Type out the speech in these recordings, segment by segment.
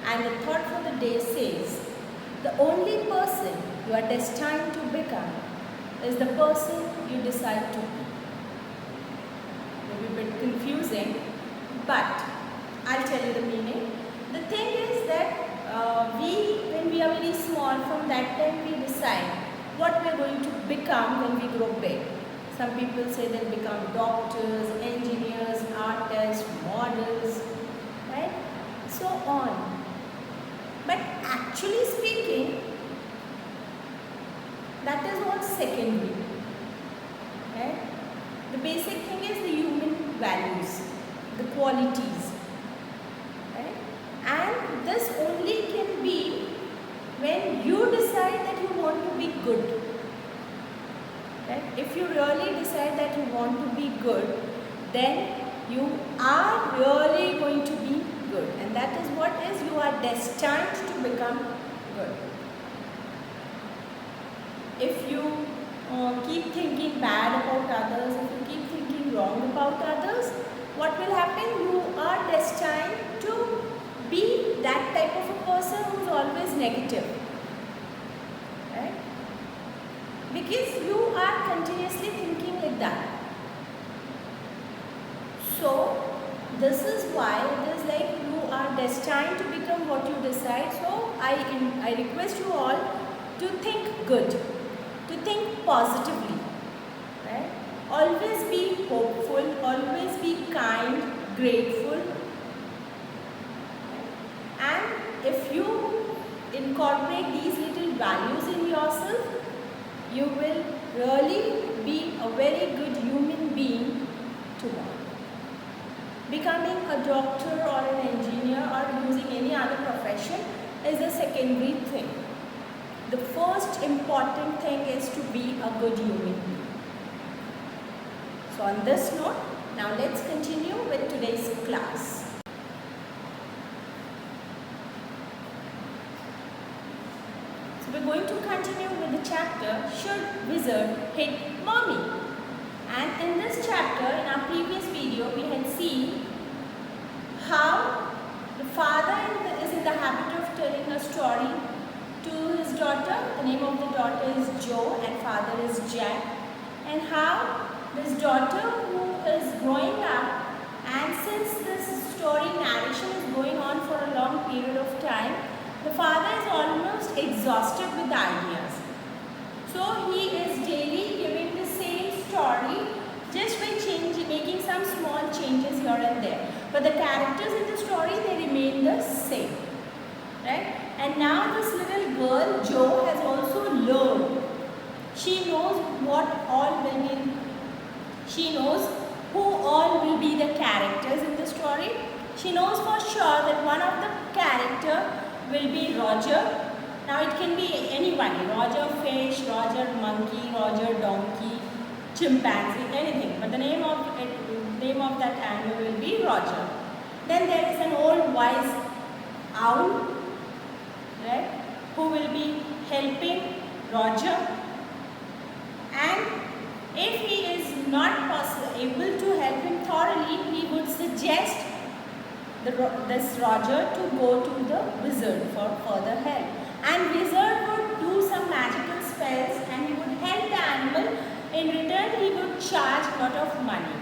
And the thought for the day says, the only person you are destined to become is the person you decide to be. Maybe a bit confusing, but I'll tell you the meaning. The thing is that when we are very small, from that time we decide what we are going to become when we grow big. Some people say they'll become doctors, engineers, artists, models, right? So on. But actually speaking, that is all secondary. Right? The basic thing is the human values, the qualities. Right? And this only can be when you decide that you want to be good. Right? If you really decide that you want to be good, then you are really going to be good. And that is what is, you are destined to become good. If you keep thinking bad about others, if you keep thinking wrong about others, what will happen? You are destined to be that type of a person who is always negative. Right? Because you are continuously thinking like that. So, this is why it is like you are destined to become what you decide. So, I request you all to think good, to think positively. Right? Always be hopeful, always be kind, grateful. And if you incorporate these little values in yourself, you will really be a very good human being tomorrow. Becoming a doctor or an engineer or using any other profession is a secondary thing. The first important thing is to be a good human being. So on this note, now let's continue with today's class. So we're going to continue with the chapter, Should Wizard Hit Mommy? And in this chapter, in our previous video, we had seen how the father is in the habit of telling a story to his daughter. The name of the daughter is Jo and father is Jack. And how this daughter who is growing up, and since this story narration is going on for a long period of time, the father is almost exhausted with the ideas. So he is daily giving the same story just by making some small changes here and there. But the characters in the story, they remain the same. Right? And now this little girl, Jo, has also learned. She knows what all will be. She knows who all will be the characters in the story. She knows for sure that one of the character will be Roger. Now it can be anybody. Roger fish, Roger monkey, Roger donkey, chimpanzee, anything. But the name of that animal will be Roger. Then there is an old wise owl, right, who will be helping Roger. And if he is not able to help him thoroughly, he would suggest this Roger to go to the wizard for further help. And wizard would do some magical spells and he would help the animal. In return, he would charge a lot of money.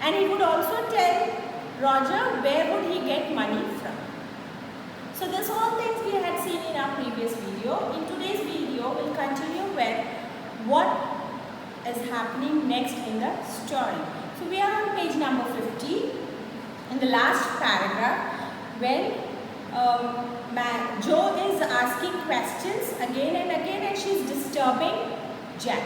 And he would also tell Roger where would he get money from. So this all things we had seen in our previous video. In today's video, we'll continue with what is happening next in the story. So we are on page number 50 in the last paragraph when Jo is asking questions again and again and she's disturbing Jack.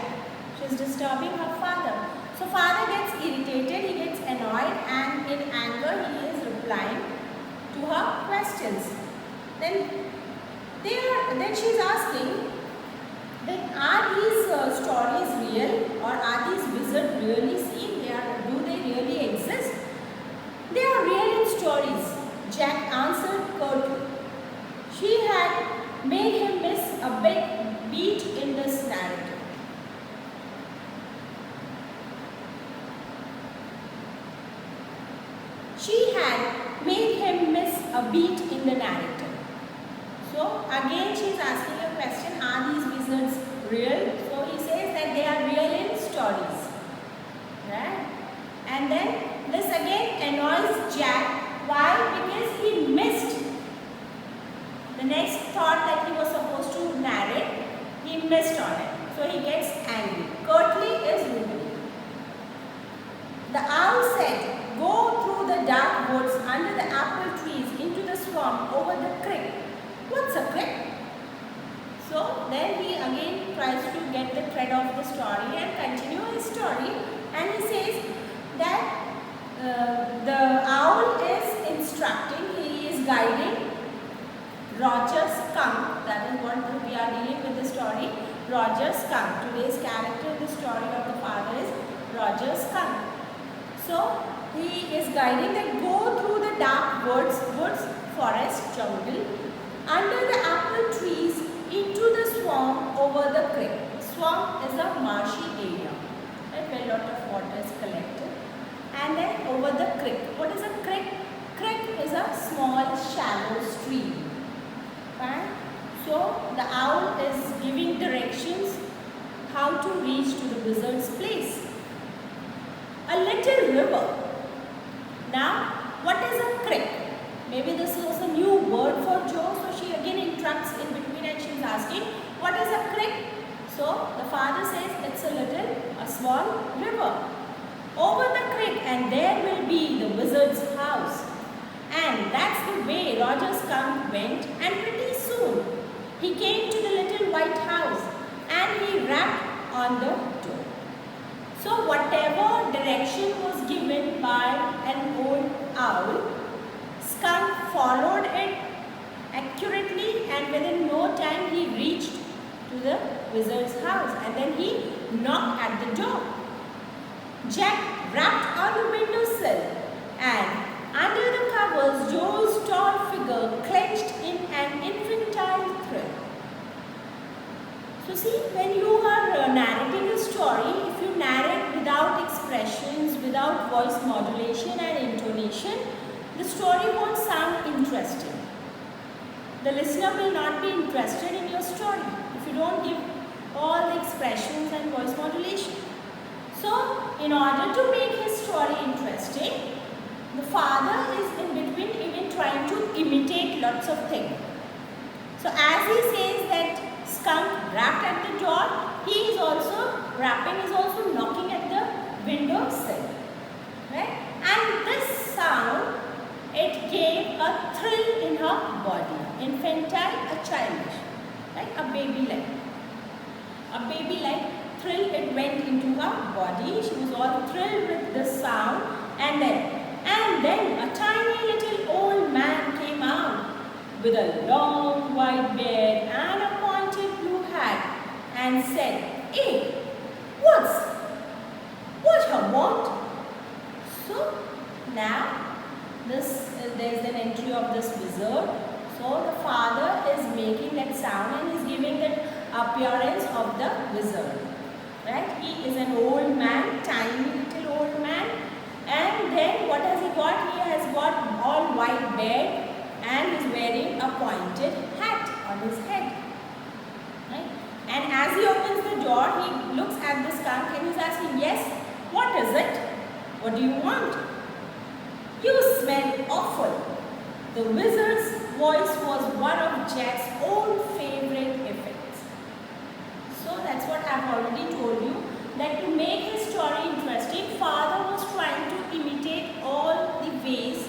She's disturbing her father. So father gets irritated, he gets annoyed and in anger he is replying to her questions. Then she's asking, then are these stories real or are these wizards really seen? Do they really exist? They are real in stories, Jack answered curtly. She had made him miss a big beat in this narrative. She had made him miss a beat in the narrative. So again she is asking a question, are these wizards real? So he says that they are real in stories. Right? And then this again annoys Jack. Why? Because he missed the next thought that he was supposed to narrate. He missed on it. So he gets angry. Curtly is rude. The owl said, go through the dark woods under the apple trees into the swamp over the creek. What's a creek? So then he again tries to get the thread of the story and continue his story, and he says that the owl is instructing, he is guiding Roger Skunk, that is what we are dealing with the story, Roger Skunk. Today's character in the story of the father is Roger Skunk. So he is guiding that go through the dark woods, forest, jungle, under the apple trees, into the swamp over the creek. Swamp is a marshy area, right, where a lot of water is collected. And then over the creek. What is a creek? Creek is a small shallow stream. Right? So the owl is giving directions how to reach to the wizard's place. A little river. Now what is a creek? Maybe this is a new word for Jo, so she again interrupts in between and she is asking, what is a creek? So the father says it's a small river. Over the creek, and there will be the wizard's house. And that's the way Roger Skunk went, and pretty soon he came to the little white house and he rapped on the door. So whatever direction was given by an old owl, Skunk followed it accurately, and within no time he reached to the wizard's house, and then he knocked at the door. Jack rapped on the windowsill, and under the covers Joe's tall figure clenched in an infantile thrill. So see, when you are narrating a story, if you narrate without expressions, without voice modulation and intonation, the story won't sound interesting. The listener will not be interested in your story if you don't give all the expressions and voice modulation. So, in order to make his story interesting, the father is in between even trying to imitate lots of things. So, as he says that Skunk rapped at the door, he is also rapping, is also knocking at the window sill. Right? And this sound, it gave a thrill in her body. Infantile, a childish, right? A baby-like. A baby-like thrill, it went into her body. She was all thrilled with the sound. And then a tiny little old man came out with a long white beard and a pointed blue hat and said, "Hey, what her want?" So now there's an entry of this wizard. So the father is making that sound and is giving the appearance of the wizard. Right? He is an old man, tiny little old man. And then what has he got? He has got all white beard and is wearing a pointed hat on his head. Right? And as he opens the door, he looks at the skunk and he's asking, "Yes, what is it? What do you want?" "You smell awful." The wizard's voice was one of Jack's own favorite effects. So that's what I've already told you, that to make his story interesting, father was trying to imitate all the ways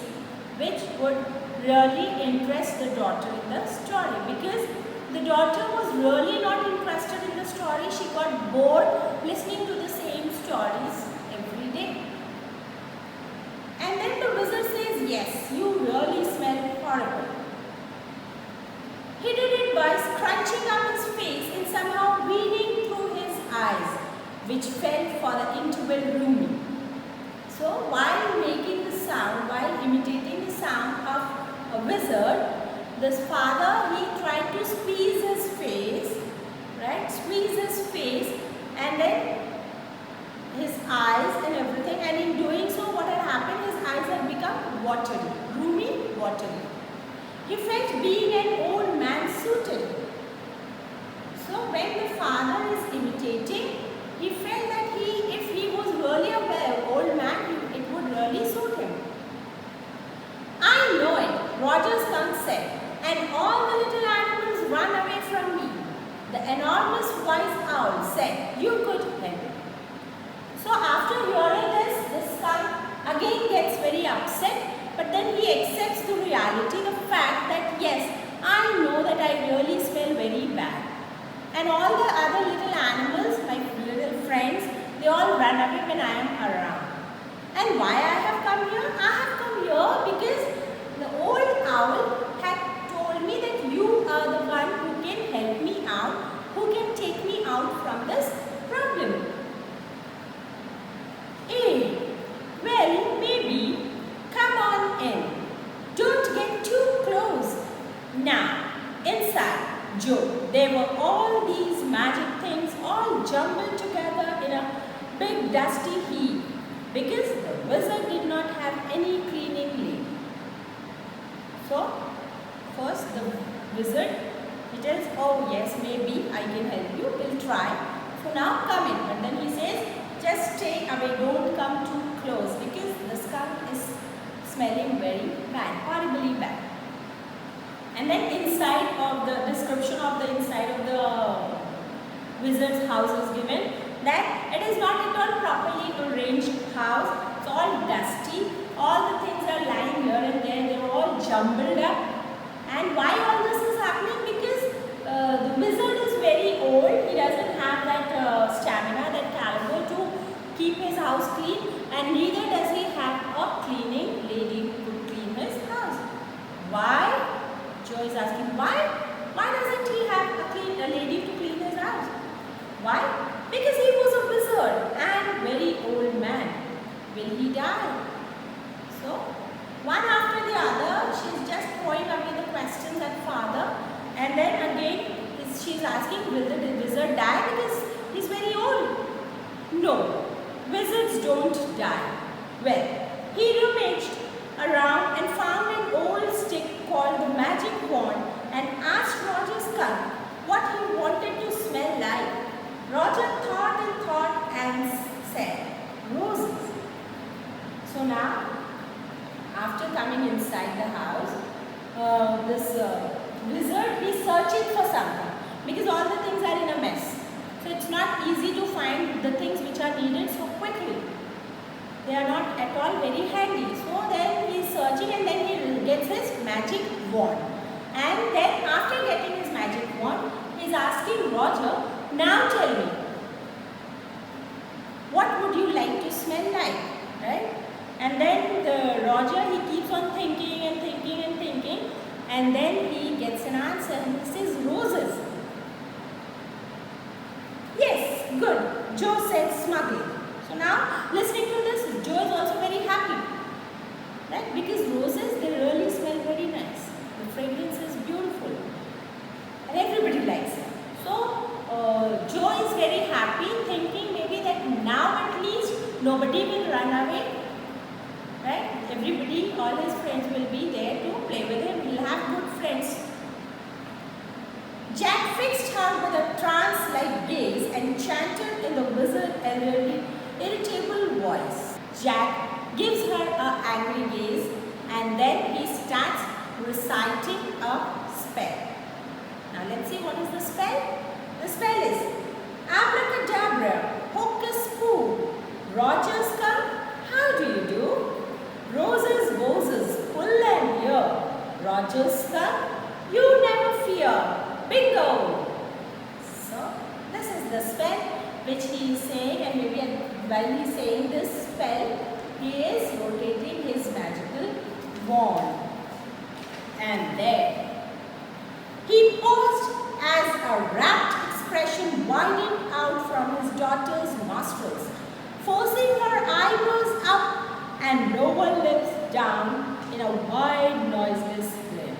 which would really interest the daughter in the story, because the daughter was really not interested in the story. She got bored listening to the same stories every day. And then the wizard says, "Yes, you really smell horrible." He did it by scrunching up his face and somehow reading through his eyes, which fell for the interval rooming. So while making the sound, while imitating the sound of a wizard, this father, he tried to squeeze his face, right? Squeeze his face, and then his eyes and everything, and in doing so what had happened, his eyes had become watery, roomy, watery. he felt being an old man suited. So when the father is imitating, he felt that if he was really an old man, it would really suit him. I know it, Roger's skunk said, and all the little animals run away from me. The enormous wise owl said, you could help. So after hearing this, the skunk again gets very upset, but then he accepts the reality, the fact that yes, I know that I really smell very bad. And all the other little animals, my little friends, they all run away when I am around. And why I have come here? I have come here because the old owl had told me that you are the one who can help me out, who can take me out from this problem. Well, maybe. Come on in. Don't get too close. Now, inside Joe, there were all these magic things all jumbled together in a big dusty heap because the wizard did not have any cleaning lady. So, first the wizard, he tells, oh yes, maybe I can help you, we'll try. So now come in. And then he says, just stay away, don't come too close because the skunk is smelling very bad, horribly bad. And then inside of the description of the inside of the wizard's house is given that it is not at all properly arranged house. It's all dusty. All the things are lying here and there. They are all jumbled up. And why all this is happening? Because the wizard is very old. He doesn't have that stamina, that caliber to keep his house clean. And neither does he have a cleaning lady who could clean his house. Why? Joe is asking, why? Why doesn't he have a lady to clean his house? Why? Because he was a wizard and very old man. Will he die? So, one after the other, she's just throwing away the questions at father. And then again, she's asking, will the wizard die? Because he's very old. No, wizards don't die. Well, he rummaged around and found an old stick called the magic wand and asked Roger Skunk what he wanted to smell like. Roger thought and said, roses. So now, after coming inside the house, this wizard is searching for something because all the things are in a mess. So it's not easy to find the things which are needed so quickly. They are not at all very handy. So then he is searching and then he gets his magic wand. And then after getting his magic wand, he is asking Roger, now tell me, what would you like to smell like? Right? And then Roger, he keeps on thinking and thinking and thinking. And then he gets an answer and he says roses. Yes, good, Joe said smugly. So now, listening to this, Joe is also very happy. Right? Because roses, they really smell very nice. The fragrance is beautiful. And everybody likes it. So, Joe is very happy, thinking maybe that now at least nobody will run away. Right? Everybody, all his friends will be there to play with him. He'll have good friends. Jack fixed her with a trance-like gaze and chanted in the wizard's irritable voice. Jack gives her an angry gaze and then he starts reciting a spell. Now let's see what is the spell. The spell is Abracadabra, Hocus Pocus, Roger Skunk, how do you do? Roses, roses, pull and hear. Roger Skunk, you never fear. Bingo! So, this is the spell which he is saying, and maybe while he is saying this spell, he is rotating his magical wand. And there, he paused as a rapt expression widened out from his daughter's nostrils, forcing her eyebrows up and lower lips down in a wide, noiseless grin.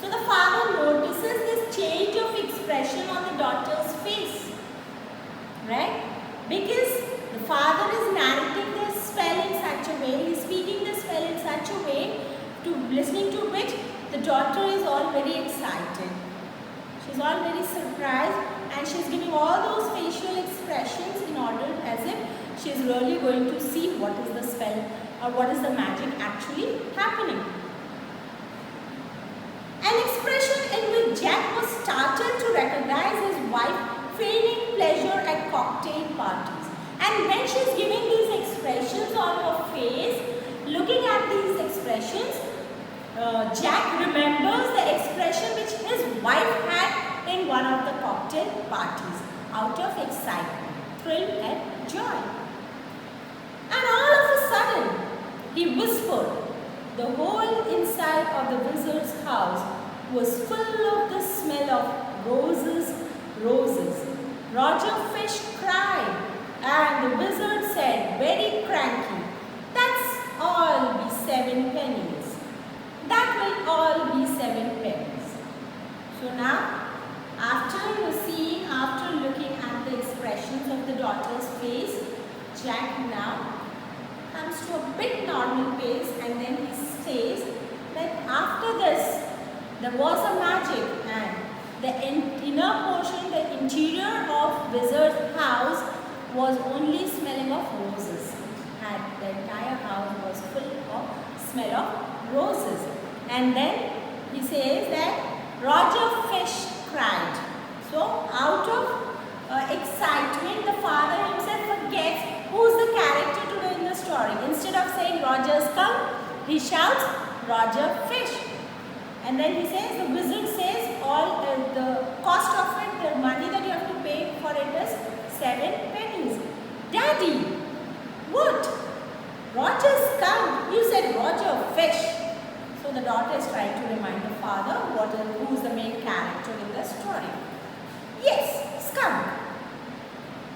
So the father notices this change of expression on the daughter's face, right? Because the father is narrating this spell in such a way, he is speaking the spell in such a way, listening to which daughter is all very excited. She's all very surprised and she's giving all those facial expressions in order as if she's really going to see what is the spell or what is the magic actually happening. An expression in which Jack was startled to recognize his wife feigning pleasure at cocktail parties. And when she's giving these expressions on her face, looking at these expressions, Jack remembers the expression which his wife had in one of the cocktail parties out of excitement, thrill and joy. And all of a sudden, he whispered, the whole inside of the wizard's house was full of the smell of roses, roses. Roger Fish cried and the wizard said, very cranky, that's all be 7 pennies. That will all be 7 pennies. So now, after looking at the expressions of the daughter's face, Jack now comes to a bit normal pace and then he says that after this there was a magic and the inner portion, the interior of wizard's house was only smelling of roses and the entire house was full of smell of roses. And then he says that Roger Fish cried. So out of excitement, the father himself forgets who's the character today in the story. Instead of saying Roger's come, he shouts Roger Fish. And then he says, the wizard says all the cost of it, the money that you have to pay for it is 7 pennies. Daddy, what? Roger's come. You said Roger Fish. So the daughter is trying to remind the father who's the main character in the story. Yes, skunk.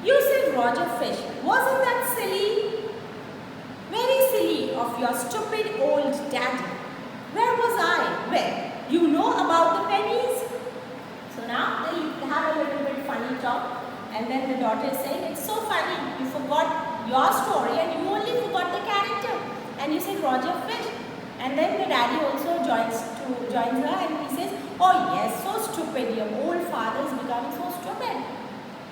You said Roger Fish. Wasn't that silly? Very silly of your stupid old daddy. Where was I? Where? You know about the pennies? So now they have a little bit funny talk and then the daughter is saying, it's so funny, you forgot your story and you only forgot the character. And you said Roger Fish. And then the daddy also joins her and he says, oh yes, so stupid, your old father is becoming so stupid.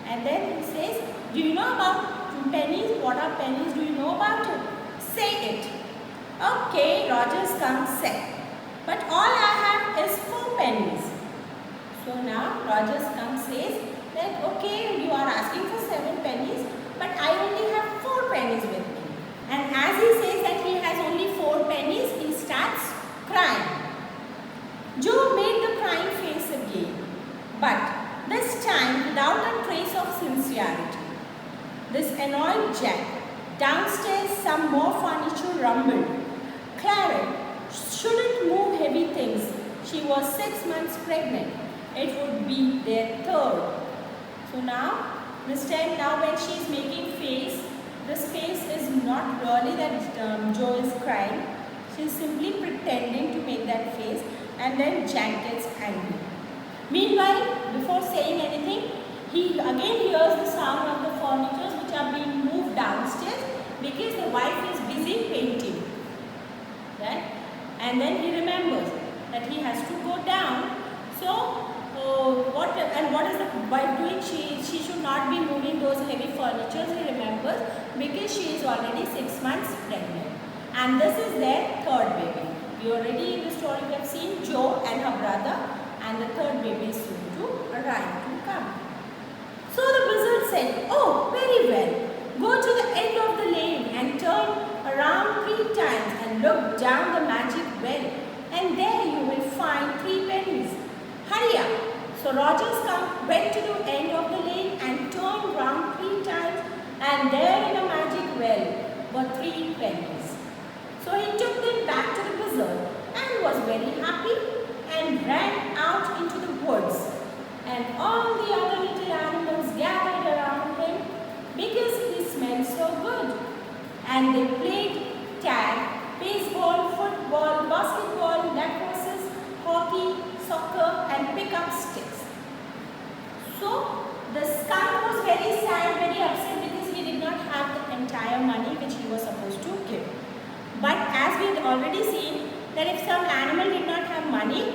And then he says, do you know about pennies? What are pennies? Do you know about it? Say it. Okay, Roger's come say. But all I have is 4 pennies. So now Roger's come says that okay, you are asking for 7 pennies, but I only have 4 pennies with me. And as he says that he has only 4 pennies, he starts crying. Joe made the crying face again, but this time without a trace of sincerity. This annoyed Jack. Downstairs some more furniture rumbled. Claret shouldn't move heavy things. She was 6 months pregnant. It would be their 3rd. So now, this time now when she is making face, this face is not really that Joe is crying. She is simply pretending to make that face and then Jack gets angry. Meanwhile, before saying anything, he again hears the sound of the furniture which are being moved downstairs because the wife is busy painting. Right? And then he remembers that he has to go down. So, what is the wife doing? She should not be moving those heavy furniture, he remembers, because she is already 6 months pregnant. And this is their 3rd baby. We already in the story we have seen Joe and her brother, and the 3rd baby is soon to arrive to come. So the wizard said, oh, very well. Go to the end of the lane and turn around 3 times and look down the magic well. And there you will find 3 pennies. Hurry up. So Roger's went to the end of the lane and turned round 3 times, and there in a magic well were 3 pennies. So he took them back to the wizard and was very happy and ran out into the woods. And all the other little animals gathered around him because he smelled so good. And they played tag, baseball, football, basketball, lacrosse, hockey, soccer and pick up sticks. So the skunk was very sad, very upset because he did not have the entire money which he was supposed to give. But as we had already seen that if some animal did not have money,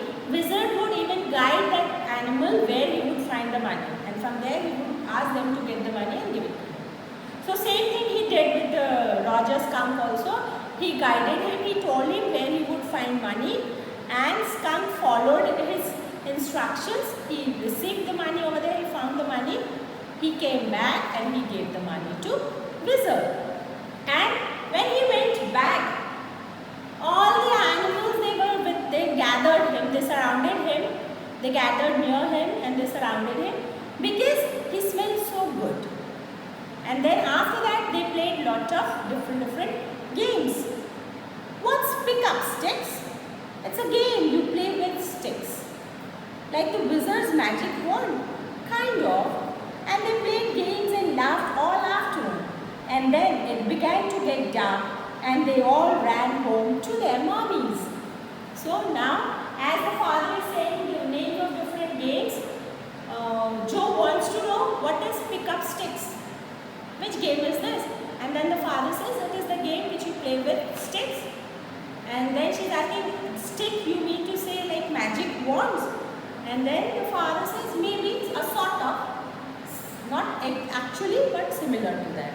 money, and from there he would ask them to get the money and give it to him. So same thing he did with Roger Skunk also. He guided him, he told him where he would find money, and Skunk followed his instructions. He received the money over there, he found the money, he came back and he gave the money to Wizard. And when he went back, all the animals they gathered him, they surrounded him, they gathered near him and they surrounded him because he smelled so good. And then after that they played lot of different games. What's pick up sticks? It's a game you play with sticks. Like the Wizard's magic wand, kind of. And they played games and laughed all afternoon. And then it began to get dark and they all ran home to their mommies. So now, as the father is saying the names of different games, Joe wants to know what is pick up sticks. Which game is this? And then the father says it is the game which you play with sticks. And then she's asking, stick you mean to say like magic wands? And then the father says maybe a sort of, not actually but similar to that.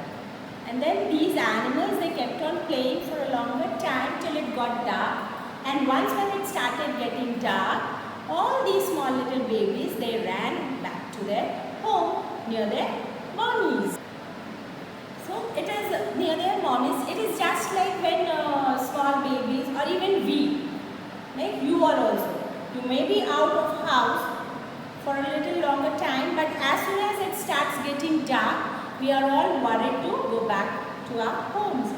And then these animals, they kept on playing for a longer time till it got dark. And once when it started getting dark, all these small little babies, they ran back to their home near their mommies. So it is near their mommies. It is just like when small babies or even we, like you all also, you may be out of house for a little longer time, but as soon as it starts getting dark, we are all worried to go back to our homes,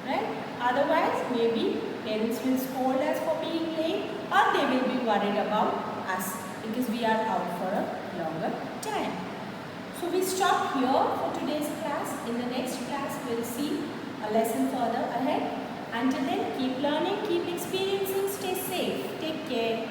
right? Otherwise, maybe parents will scold us for being late, or they will be worried about us because we are out for a longer time. So we stop here for today's class. In the next class, we'll see a lesson further ahead. Until then, keep learning, keep experiencing, stay safe. Take care.